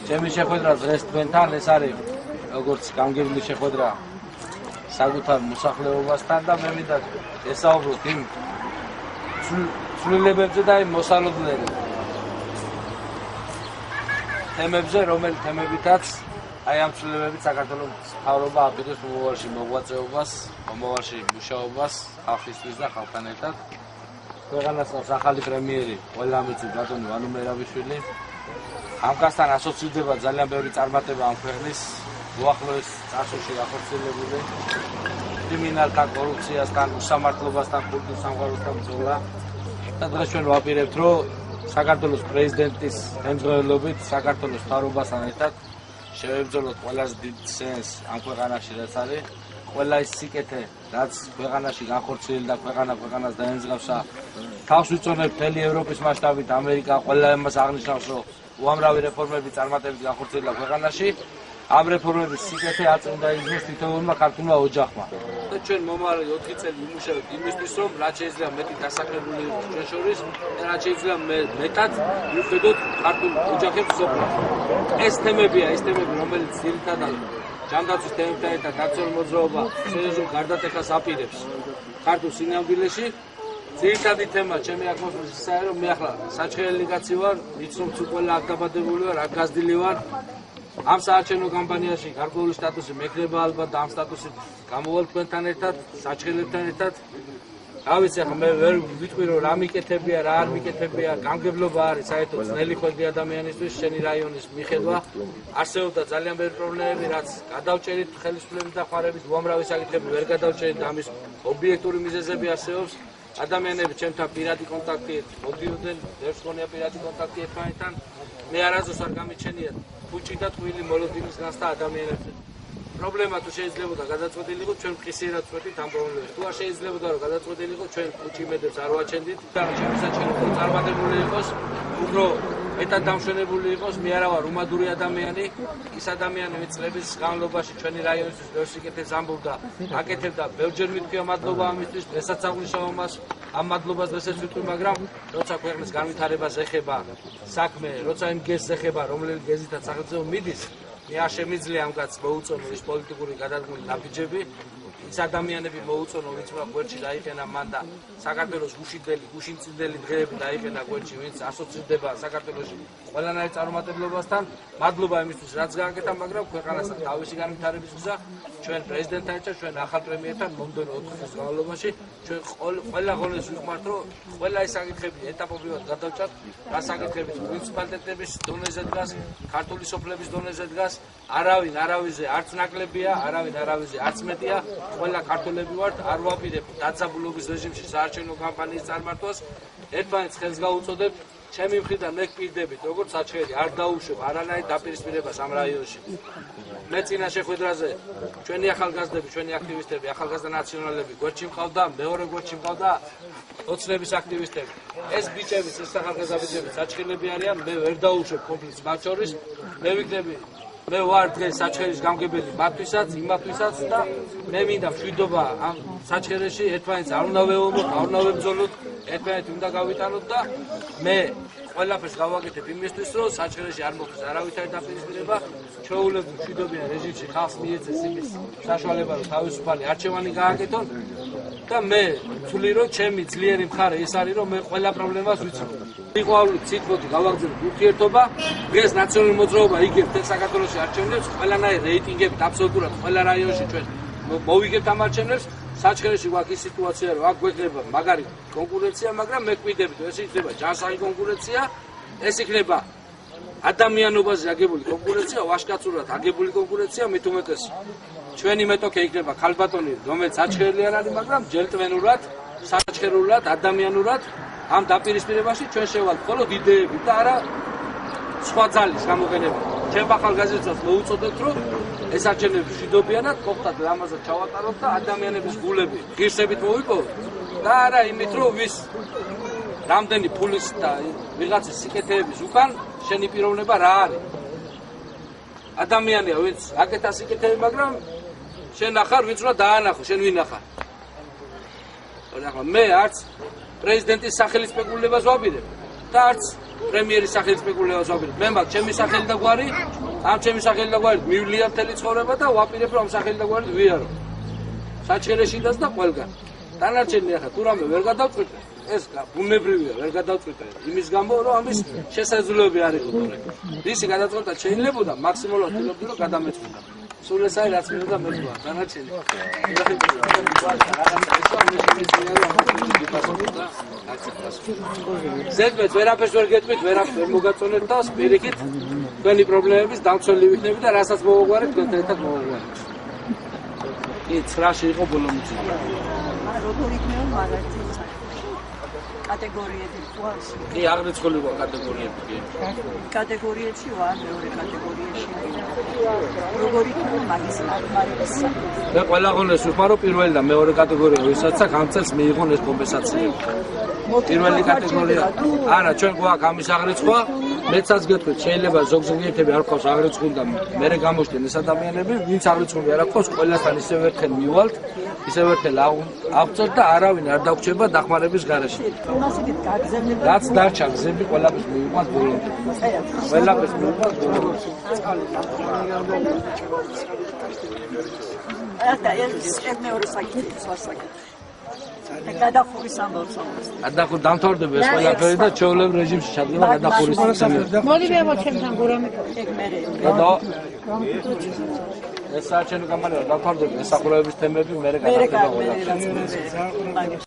ჩემი შეხვედრა დღეს თქვენთან ეს არის როგორც გამგებლი შეხვედრა საკუთარ მოსახლეობასთან და მე მინდა ესაუბროთ იმ ცვლილებებზე და იმ მოსალოდნელ თემებზე, რომელი თემებითაც აი ამ ცვლილებებით საქართველოს მთავრობა აპირებს მომავალში მოღვაწეობას, მომავალში მუშაობას ხალხისთვის და ხალხთან ერთად. ქვეყანას ახალი პრემიერი ყველა მიწი ბატონი ვანო მერავიშვილი. ამ გასთან ასოცირდება ძალიან ბევრი წარმატება ამ ქვეყნის უახლოეს წარსულში ახორციელებული კრიმინალთა, კორუფციასთან, უსამართლობასთან, კულტურის სამყაროსთან ბრძოლა. და დღეს ჩვენ ვაპირებთ, რომ საქართველოს პრეზიდენტის შემდგომლობით საქართველოს მთავრობასთან ერთად შევებრძოლოთ ყველაზე დიდ სენს ამ ქვეყანაში, რაც არის ყველა ის სიკეთე, რაც ქვეყანაში განხორციელდა და ქვეყანას დაემსგავსა. თავს ვიწონებთ მთელი ევროპის მასშტაბით, ამერიკა ყველა იმას აღნიშნავს, რომ უამრავი რეფორმები წარმატებით განხორციელდა ქვეყანაში. ამ რეფორმების სიკეთე აწმუნდა იზროს თითოეულმა ქართულმა ოჯახმა. და ჩვენ მომავალი 4 წელი ვიმუშავებთ იმისთვის, რომ რაც შეიძლება მეტი დასაქმებული იყოს ჩვენ შორის და რაც შეიძლება მეტად ვუხედოთ ქართულ ოჯახებს სოფლად. ეს თემებია, რომელიც ძირითადად ჯანდაცვის თემებთან ერთად დაცულ მოძრაობა სერიოზულ გარდატეხას აპირებს ქართულ სინამდვილეში. ძირითადი თემა ჩემი აქ მოსვლის ისაა, რომ მე ახლა საჩხერელი კაცი ვარ, ვიცნობთ ყველა აქ დაბადებული ვარ, აქ გაზრდილი ვარ. ამ საარჩევნო კამპანიაში გარკვეული სტატუსი მექნება ალბათ და ამ სტატუსით გამოვალ თქვენთან ერთად, საჩხერელებთან ერთად. რა ვიცი, ახლა მე ვერ ვიტყვი, რომ რა მიკეთებია, რა არ მიკეთებია, გამგებლობა არის საერთოდ ძნელი ხვედრი ადამიანისთვის, შენი რაიონის მიხედვა. არსებობდა ძალიან ბევრი პრობლემები, რაც გადავჭერით ხელისუფლების დახმარებით, უამრავი საკითხები ვერ გადავჭერით და ამის ობიექტური მიზეზები არსებობს. ადამიანები ჩემთან პირადი კონტაქტით მოდიოდნენ, ბევრს მქონია პირადი კონტაქტი ერთმანეთთან. მე არასდროს არ გამიჩენიათ ფუჭი და ტყუილი მოლოდინის განცდა ადამიანებზე. პრობლემა თუ შეიძლებოდა გადაწყვეტილიყო, ჩვენ მყისიერად წვეთით ამ პრობლემებს. თუ არ შეიძლებოდა რომ გადაწყვეტილიყო, ჩვენ ფუჭი იმედებს არ ვაჩენდით და შემოსაჩენო წარმატებული იყოს, უფრო მეტად დამშვენებული იყოს. მე არა ვარ უმადური ადამიანი, ის ადამიანი, ვინც წლების განმავლობაში ჩვენი რაიონისთვის ბევრ სიკეთეს ამბობდა, აკეთებდა, ბევრჯერ მithქვია მადლობა ამისთვის, დღესაც აღვნიშნავ მას. ამ მადლობას დღესაც ვიტყვი, მაგრამ როცა ქვეყნის განვითარებას ეხება საქმე, როცა იმ გეზს ეხება, რომელი გეზითაც სახელმწიფო მიდის, მე არ შემიძლია ამ კაცს მოუწონო ის პოლიტიკური გადადგმული ნაბიჯები, ის ადამიანები მოუწონო, ვინც გვერდში დაიყენა მან და საქართველოს გუშინწილდელი დღეები დაიყენა გვერდში, ვინც ასოცირდება საქართველოში ყველანაირ წარუმატებლობასთან. მადლობა იმისთვის, რაც გააკეთა, მაგრამ ქვეყანასთან თავისი განვითარების გზა ჩვენ პრეზიდენტთან ერთად, ჩვენ ახალ პრემიერთან მომდევნო 4 წლის განმავლობაში ჩვენ ყველა ღონეს ვიხმართ, რომ ყველა ეს საკითხები ეტაპობრივად გადავჭრათ, რა საკითხები მუნიციპალიტეტების დონეზე დგას, ქართული სოფლების დონეზე დგას. არავინ არავიზე არც ნაკლებია, არავინ არავიზე არც მეტია. ყველა ქართველები ვართ, არ ვაპირებთ დაწაბულობის რეჟიმში საარჩევნო კამპანიის წარმართვას. ერთმანეთს ხელს გაუწოდებთ. ჩემი მხრიდან მე გპირდებით, როგორც საჩხერი, არ დაუშვებ არანაირ დაპირისპირებას ამ რაიონში. მე წინა შეხვედრაზე ჩვენი ახალგაზრდები, ჩვენი აქტივისტები, ახალგაზრდა ნაციონალები გვერდში მყავდა, მეორე გვერდში მყავდა ოცნების აქტივისტები. ეს ბიჭებიც, ეს ახალგაზრდა ბიჭები საჩხერლები არიან, მე ვერ დაუშვებ კონფლიქტს მათ შორის. მე ვიქნები მე ვარ დღეს საჩხერის გამგებელი მათთვისაც, იმათთვისაც და მე მინდა მშვიდობა ამ საჩხერეში ერთმანეთს არ უნდა ვეუბნოთ, არ უნდა ვებრძოლოთ, ერთმანეთი უნდა გავიტანოთ და მე ყველაფერს გავაკეთებ იმისთვის, რომ საჩხერეში არ მოხდეს არავითარი დაპირისპირება, ჩვეულებრივ მშვიდობიან რეჟიმში ხალხს მიეცეს იმის საშუალება, რომ თავისუფალი არჩევანი გააკეთონ და მე ვთვლი, რომ ჩემი ძლიერი მხარე ეს არის, რომ მე ყველა პრობლემას ვიცნობ. მიყვავლით ციტბოთი გავაგზავნეთ ურთიერთობა, დღეს ნაციონალური მოძრაობა იგებს თელ საქართველოში არჩევნებს, ყველანაირ რეიტინგებით აბსოლუტურად ყველა რაიონში ჩვენ მოვიგებთ ამ არჩევნებს. საჩხერეში გვაქვს ის სიტუაცია, რომ აქ გვექნება მაგარი კონკურენცია, მაგრამ მე გვიდებით, ეს იქნება ჯანსაღი კონკურენცია, ეს იქნება ადამიანობაზე აგებული კონკურენცია, ვაჟკაცურად აგებული კონკურენცია, მით უმეტეს ჩვენი მეტოქე იქნება ქალბატონი, რომელიც საჩხერელი არ არის, მაგრამ ჯენტლმენურად, საჩხერულად, ადამიანურად ამ დაპირისპირებაში ჩვენ შევალთ მხოლოდ იდეებით და არა სხვა ძალის გამოყენება. ჩემ ახალგაზრდებს მოუწოდებთ, რომ ეს არჩევნები მშვიდობიანად, ყოფთად ლამაზად ჩავატაროთ და ადამიანების გულები ღირსებით მოვიპოვოთ და არა იმით, რომ ვის რამდენი ფულის და ვიღაცის სიკეთეების უკან შენი პიროვნება რა არის. ადამიანია, ვინც აკეთა სიკეთეები, მაგრამ შენ ახარ, ვინც უნდა დაანახო, შენ ვინ ახარ. ახლა მე არც პრეზიდენტის სახელის სპეკულებას ვაპირებ და არც პრემიერის სახელის სპეკულებას ვაპირებ. მე მაქვს ჩემი სახელი და გვარი, ამ ჩემი სახელი და გვარი მივლია მთელი ცხოვრება და ვაპირებ რომ ამ სახელი და გვარი ვიარო. საჩხერეშიდაც და ყველგან. დანარჩენი ახლა თუ რამე ვერ გადავწყვიტე, ეს ბუნებრივია, ვერ გადავწყვიტე. იმის გამო რომ ამის შესაძლებლობები არ იყო. რისი გადაწყვეტა შეიძლებოდა მაქსიმალურად ვთქვი რომ გადამეწყვიტა. სულ ეს არის რაც მინდა მე თქვა. დანარჩენი. ზედმეტ ვერაფერს ვერ გეტყვით, ვერაფერს ვერ მოგაწონეთ და პირიქით თქვენი პრობლემების დამცველი ვიქნები და რასაც მოვაგვარეთ, თქვენთან ერთად მოვაგვარეთ. კი, 9-ში იყო ბოლო მიწა. როგორ იქნება მაგათი კატეგორიები გვაქვს? კი, აღრიცხული ყო კატეგორიები. კატეგორიებში ვარ, მეორე კატეგორიაში. როგორ იქნება მაგის აღმარების საფუძველი? მე ყველა ღონეს ვხმარო პირველი და მეორე კატეგორია, ვისაც აქ ამ წელს მიიღონ ეს კომპენსაციები. პირველი კატეგორია. არა, ჩვენ გვაქვს ამის აღრიცხვა. მეცაც გეტყვით, შეიძლება ზოგიერთები არ ყავს აღრიცხული და მერე გამოჩნდნენ ეს ადამიანები, ვინც აღრიცხული არ აქვს, ყველასთან ისევ ერთხელ მივალთ, ისევ ერთხელ აღწევთ და არავინ არ დაგვრჩება დახმარების გარეშე. იმასით გაგზავნება. რაც დარჩა გზები ყველაფერს მივიყვანთ ბოლომდე. ყველაფერს მივიყვანთ ბოლომდე. ახლა ეს მეორე საკითხი ვასაკეთებ. გადახურის ამბავს ამბობს. გადახურ დამთავრდება ეს ყველაფერი და ჩეულებ რეჟიმში ჩადგება გადახურის სამბავი. მოდივე აბა ჩემთან გურამი. ეგ მე ეს საჩენო კამპანია დამთავრდება ეს სახურების თემები მერე გადახდება ყველაფერი.